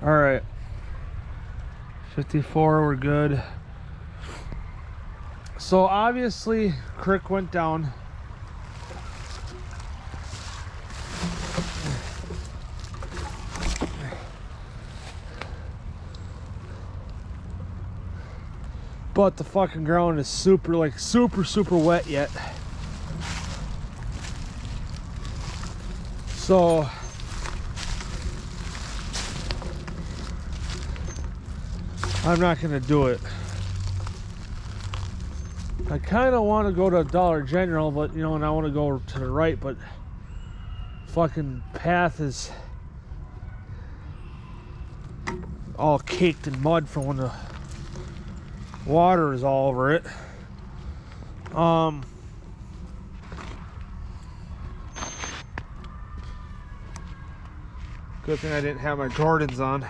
All right. 54, we're good. So obviously, creek went down. But the fucking ground is super wet yet. So I'm not gonna do it. I kind of want to go to Dollar General, but you know, and I want to go to the right, but fucking path is all caked in mud from when the water is all over it. Good thing I didn't have my Jordans on.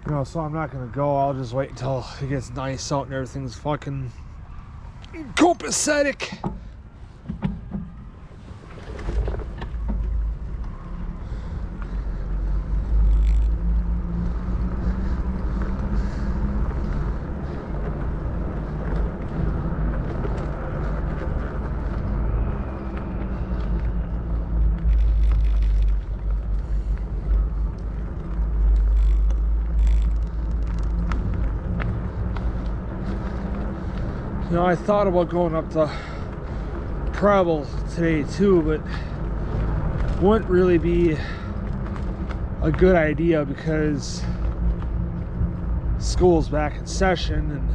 You know, so I'm not gonna go. I'll just wait until it gets nice out and everything's fucking copacetic. You know, I thought about going up to Preble today too, but wouldn't really be a good idea because school's back in session and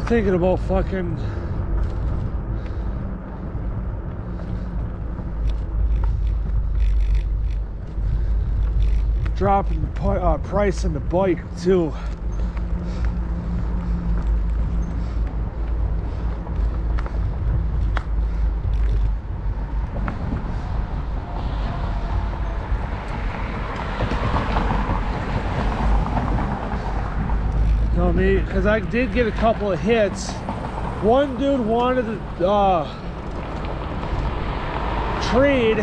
thinking about fucking dropping the price on the bike too. Because I did get a couple of hits. One dude wanted to trade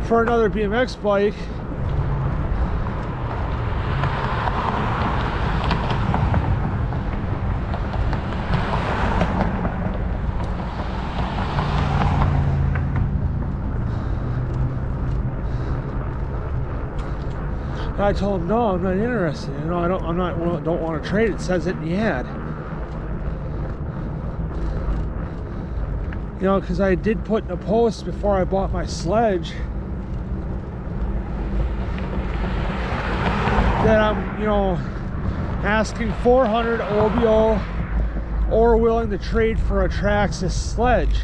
for another BMX bike. I told him no, I'm not interested. You know, I don't want to trade. It says it in the ad. You know, because I did put in a post before I bought my sledge that I'm, you know, asking 400 OBO or willing to trade for a Traxxas sledge.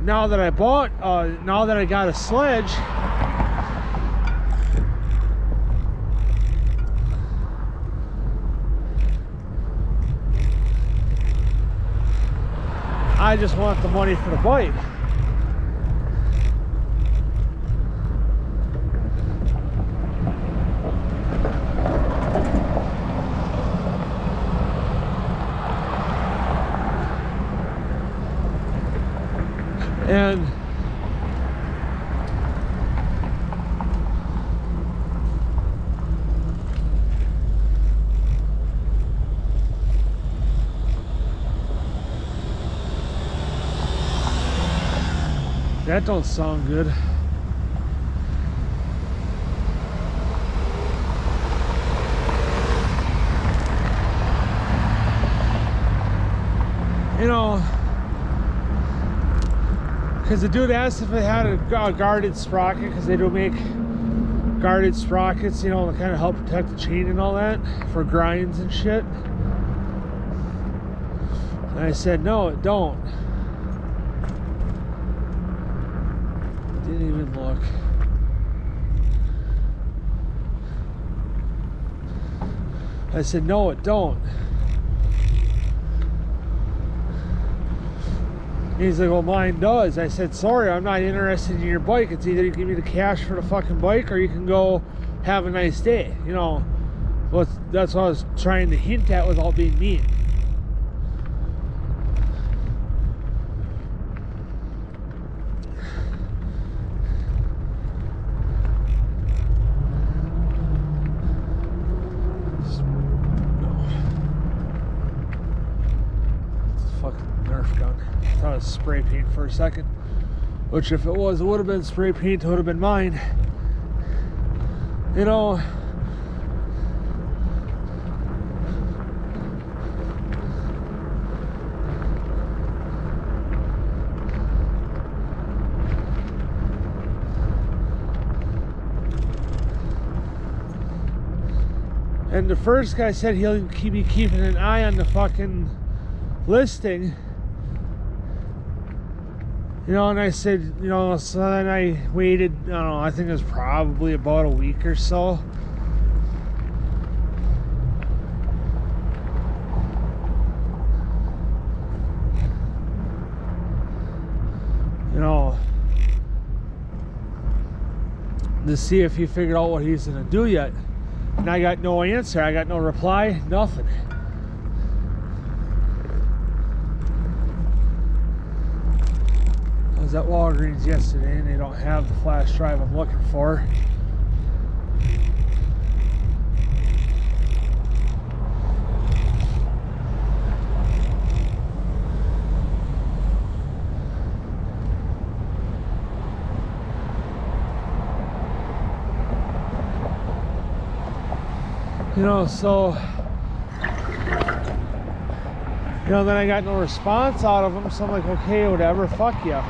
Now that I got a sledge, I just want the money for the bike. And that don't sound good. You know, because the dude asked if it had a guarded sprocket, because they do make guarded sprockets, you know, to kind of help protect the chain and all that for grinds and shit. And I said, no, it don't. Didn't even look. I said, no, it don't. He's like, well, mine does. I said, sorry, I'm not interested in your bike. It's either you give me the cash for the fucking bike or you can go have a nice day. You know, well, that's what I was trying to hint at without being mean. I thought it was spray paint for a second, which if it was, it would have been spray paint, it would have been mine. You know, and the first guy said he'll be keeping an eye on the fucking listing. You know, and I said, you know, so then I waited, I don't know, I think it was probably about a week or so. You know, to see if he figured out what he's gonna do yet. And I got no answer, I got no reply, nothing. I was at Walgreens yesterday and they don't have the flash drive I'm looking for. You know, so, you know, then I got no response out of them, so I'm like, okay, whatever, fuck you.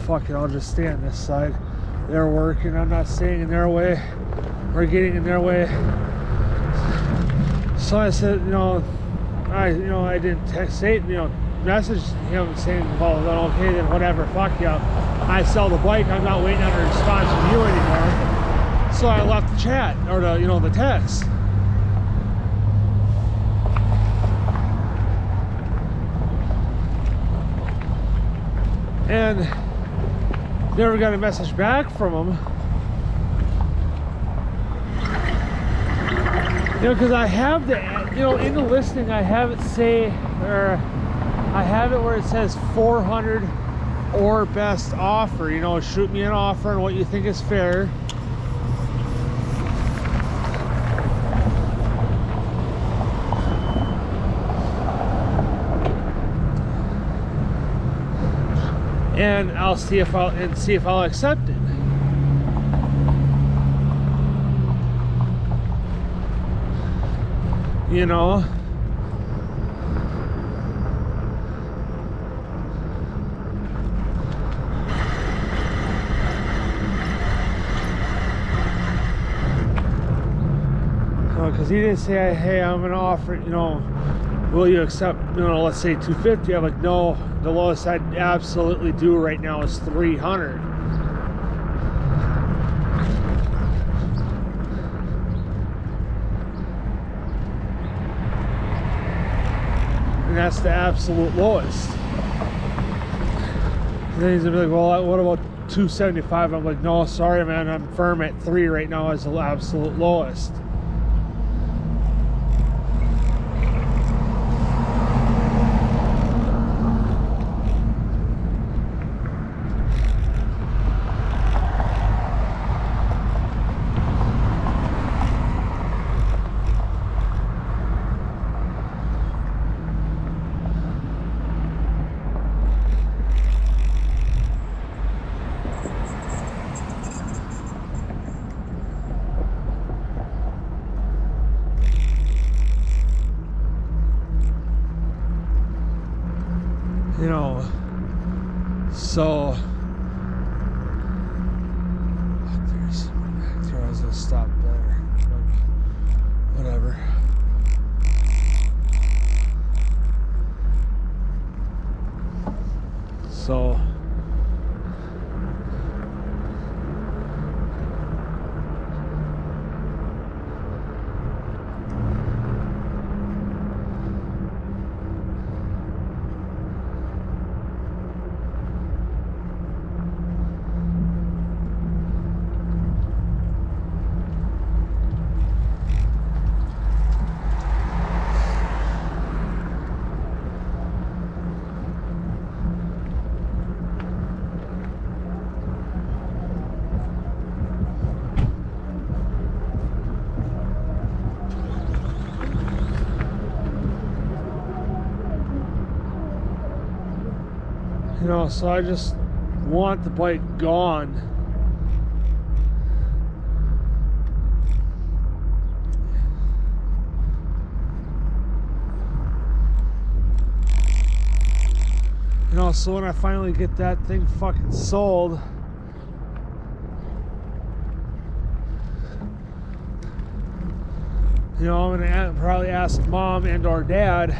Fuck it, I'll just stay on this side. They're working, I'm not staying in their way or getting in their way. So I said, you know, I didn't message him saying, well, then okay, then whatever, fuck you. I sell the bike, I'm not waiting on a response from you anymore. So I left the chat, or the text. And never got a message back from him. You know, because I have the, in the listing, I have it say, or I have it where it says 400 or best offer. You know, shoot me an offer and what you think is fair. And I'll see if I'll accept it. You know, because he didn't say, hey, I'm gonna offer, will you accept, let's say 250. I'm like, no, the lowest I'd absolutely do right now is 300. And that's the absolute lowest. And then he's gonna be like, well, what about 275? I'm like, no, sorry, man, I'm firm at 3 right now as the absolute lowest. So there, I was gonna stop there. You know, so I just want the bike gone. You know, so when I finally get that thing fucking sold, you know, I'm gonna probably ask mom and or dad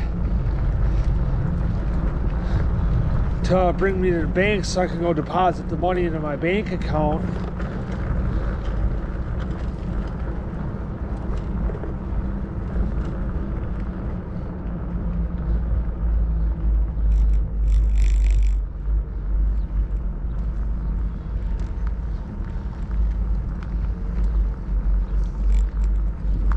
to bring me to the bank so I can go deposit the money into my bank account.